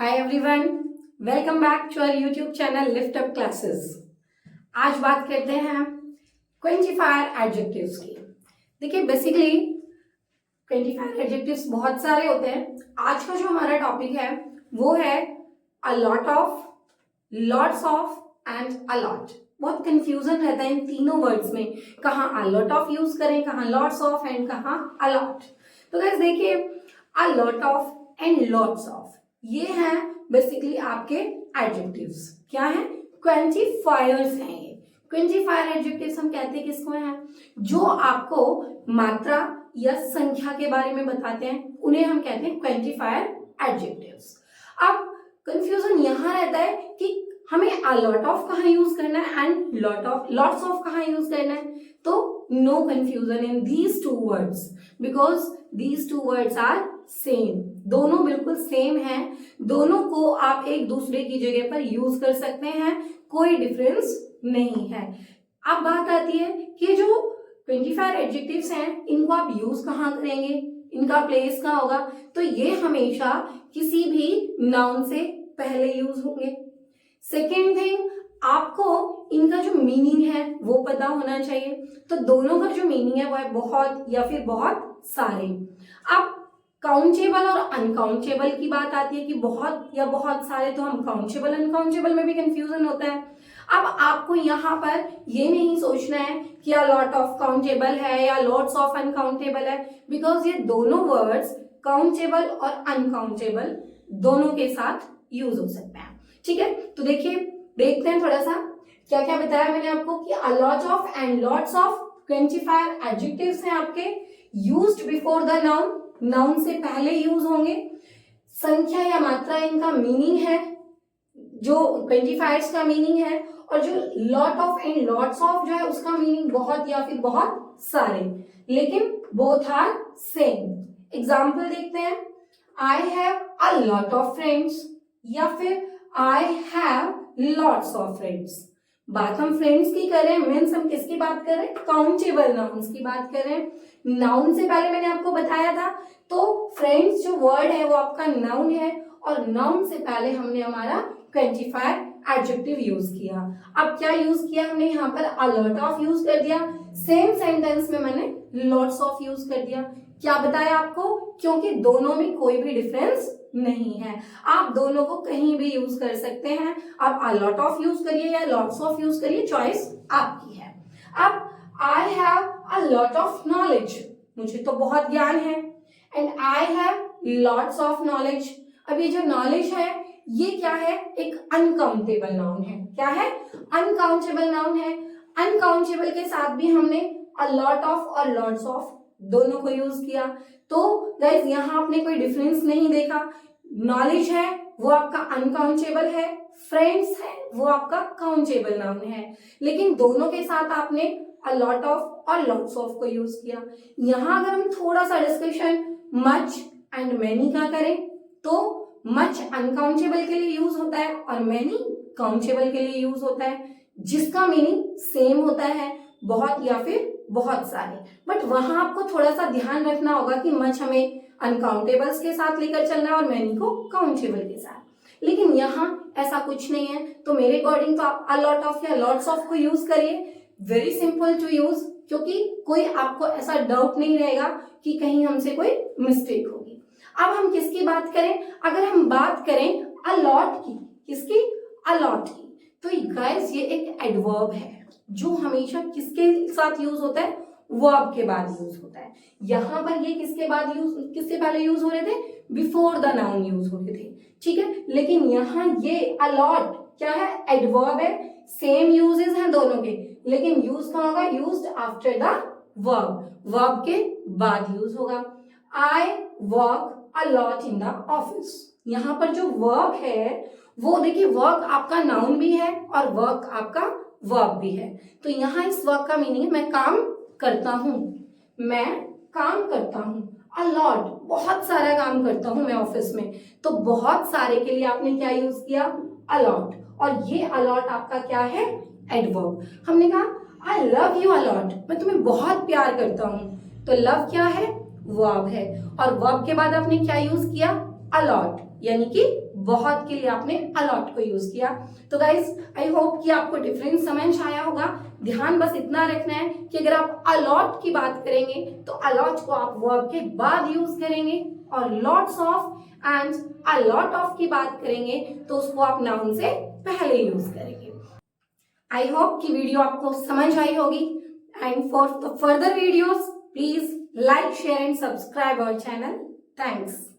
Hi everyone, welcome back to our YouTube channel Lift Up Classes. आज बात करते हैं क्वेंटिफायर एडजेक्टिव्स की। देखिए बेसिकली क्वेंटिफायर एडजेक्टिव्स बहुत सारे होते हैं। आज का जो हमारा टॉपिक है वो है अ lot of, lots of and a lot. बहुत कंफ्यूजन रहता है इन तीनों वर्ड्स में, कहाँ अ लॉट ऑफ यूज करें, कहाँ लॉट्स ऑफ एंड कहाँ अ लॉट। तो गाइस देखिए, अ lot of and lots of ये हैं बेसिकली आपके एडजेक्टिव्स। क्या है? क्वेंटिफायर्स हैं ये। क्वेंटिफायर एडजेक्टिव्स हम कहते हैं किसको हैं? जो आपको मात्रा या संख्या के बारे में बताते हैं उन्हें हम कहते हैं क्वेंटिफायर एडजेक्टिव्स। अब कंफ्यूजन यहां रहता है कि हमें अ लॉट ऑफ कहाँ यूज करना है एंड लॉट्स ऑफ कहाँ यूज करना है। तो no confusion in these two words because these two words are same. दोनों बिल्कुल सेम हैं, दोनों को आप एक दूसरे की जगह पर यूज कर सकते हैं, कोई डिफरेंस नहीं है। अब बात आती है कि जो क्वेंटिफायर एडजेक्टिव्स हैं इनको आप यूज कहाँ करेंगे, इनका प्लेस कहाँ होगा। तो ये हमेशा किसी भी नाउन से पहले यूज होंगे। सेकेंड थिंग, आपको इनका जो मीनिंग है वो पता होना चाहिए। तो दोनों का जो मीनिंग है वो है बहुत या फिर बहुत सारे। अब काउंटेबल और अनकाउंटेबल की बात आती है कि बहुत या बहुत सारे, तो हम काउंटेबल अनकाउंटेबल में भी कंफ्यूजन होता है। अब आपको यहाँ पर ये नहीं सोचना है कि या लॉट ऑफ काउंटेबल है या लॉट्स ऑफ अनकाउंटेबल है, बिकॉज ये दोनों वर्ड्स काउंटेबल और अनकाउंटेबल दोनों के साथ यूज हो सकते हैं। ठीक है, तो देखिए देखते हैं थोड़ा सा क्या क्या बताया मैंने आपको कि a lot of and lots of quantifier adjectives हैं आपके, used before the noun, noun से पहले यूज होंगे। संख्या या मात्रा इनका मीनिंग है, जो क्वेंटिफायर्स का मीनिंग है, और जो lot of and lots of जो है उसका मीनिंग बहुत या फिर बहुत सारे, लेकिन बोथ आर सेम। एग्जाम्पल देखते हैं, I have a lot of friends या फिर I have lots of friends. बात हम फ्रेंड्स की कर रहे हैं, मीन्स हम किसकी बात कर रहे हैं? काउंटेबल नाउन्स की बात कर रहे हैं। नाउन से पहले मैंने आपको बताया था, तो फ्रेंड्स जो वर्ड है वो आपका नाउन है, और नाउन से पहले हमने हमारा क्वेंटिफायर एडजेक्टिव यूज किया। अब क्या यूज किया हमने यहाँ पर? अ लॉट ऑफ यूज कर दिया। सेम सेंटेंस में मैंने लॉट्स ऑफ यूज कर दिया। क्या बताया आपको? क्योंकि दोनों में कोई भी डिफरेंस नहीं है, आप दोनों को कहीं भी यूज कर सकते हैं। आप अ लॉट ऑफ यूज करिए या लॉट्स ऑफ यूज करिए, चॉइस आपकी है। अब I have a lot of knowledge, मुझे तो बहुत ज्ञान है, and I have lots of knowledge. अब ये जो नॉलेज है ये क्या है? एक अनकाउंटेबल नाउन है। क्या है? अनकाउंटेबल नाउन है। अनकाउंटेबल के साथ भी हमने अ लॉट ऑफ और लॉट्स ऑफ दोनों को यूज किया। तो गाइस यहाँ आपने कोई डिफरेंस नहीं देखा। नॉलेज है वो आपका अनकाउंटेबल है, फ्रेंड्स है वो आपका काउंटेबल नाउन है, लेकिन दोनों के साथ आपने अ लॉट ऑफ और लॉट्स ऑफ को यूज किया। यहाँ अगर हम थोड़ा सा डिस्कशन मच एंड मैनी का करें, तो मच अनकाउंटेबल के लिए यूज होता है और मैनी काउंटेबल के लिए यूज होता है, जिसका मीनिंग सेम होता है, बहुत या फिर बहुत सारे। बट वहां आपको थोड़ा सा ध्यान रखना होगा कि मच हमें अनकाउंटेबल्स के साथ लेकर चलना है और मैनी को काउंटेबल के साथ, लेकिन यहाँ ऐसा कुछ नहीं है। तो मेरे अकॉर्डिंग तो आप अ लॉट ऑफ या लॉट्स ऑफ को यूज करिए, वेरी सिंपल टू यूज, क्योंकि कोई आपको ऐसा डाउट नहीं रहेगा कि कहीं हमसे कोई मिस्टेक होगी। अब हम किसकी बात करें? अगर हम बात करें अ लॉट की, किसकी? अ लॉट की, तो गाइस ये एक एडवर्ब है जो हमेशा किसके साथ यूज होता है? वर्ब के बाद यूज होता है। यहां पर ये किसके बाद यूज, किससे पहले यूज हो रहे थे? बिफोर द नाउन यूज हो रहे थे। ठीक है, लेकिन यहाँ ये अलॉट क्या है? एडवर्ब है। सेम यूजेस हैं दोनों के, लेकिन यूज कहाँ होगा? Used after the verb, verb के बाद यूज होगा। I work a lot in the office, यहाँ पर जो वर्क है वो देखिए, वर्क आपका नाउन भी है और वर्क आपका वर्ब भी है। तो यहाँ इस वर्क का मीनिंग है मैं काम करता हूं, मैं काम करता हूं। अ लॉट, बहुत सारा काम करता हूं मैं ऑफिस में, तो बहुत सारे के लिए आपने क्या यूज किया? अ लॉट, और ये अ लॉट आपका क्या है? एडवर्ब। हमने कहा I love you a lot, मैं तुम्हें बहुत प्यार करता हूं, तो लव क्या है? वर्ब है, और वर्ब के बाद आपने क्या यूज किया? A lot. यानी कि बहुत के लिए आपने अलॉट को यूज किया। तो गाइज आई होप कि आपको डिफरेंस समझ आया होगा। ध्यान बस इतना रखना है कि अगर आप अलॉट की बात करेंगे तो अलॉट को आप वर्ब के बाद यूज करेंगे, और lots of and a lot of की बात करेंगे तो उसको आप नाउन से पहले यूज करेंगे। आई होप कि वीडियो आपको समझ आई होगी, and for the further videos please like, share and subscribe our channel. Thanks.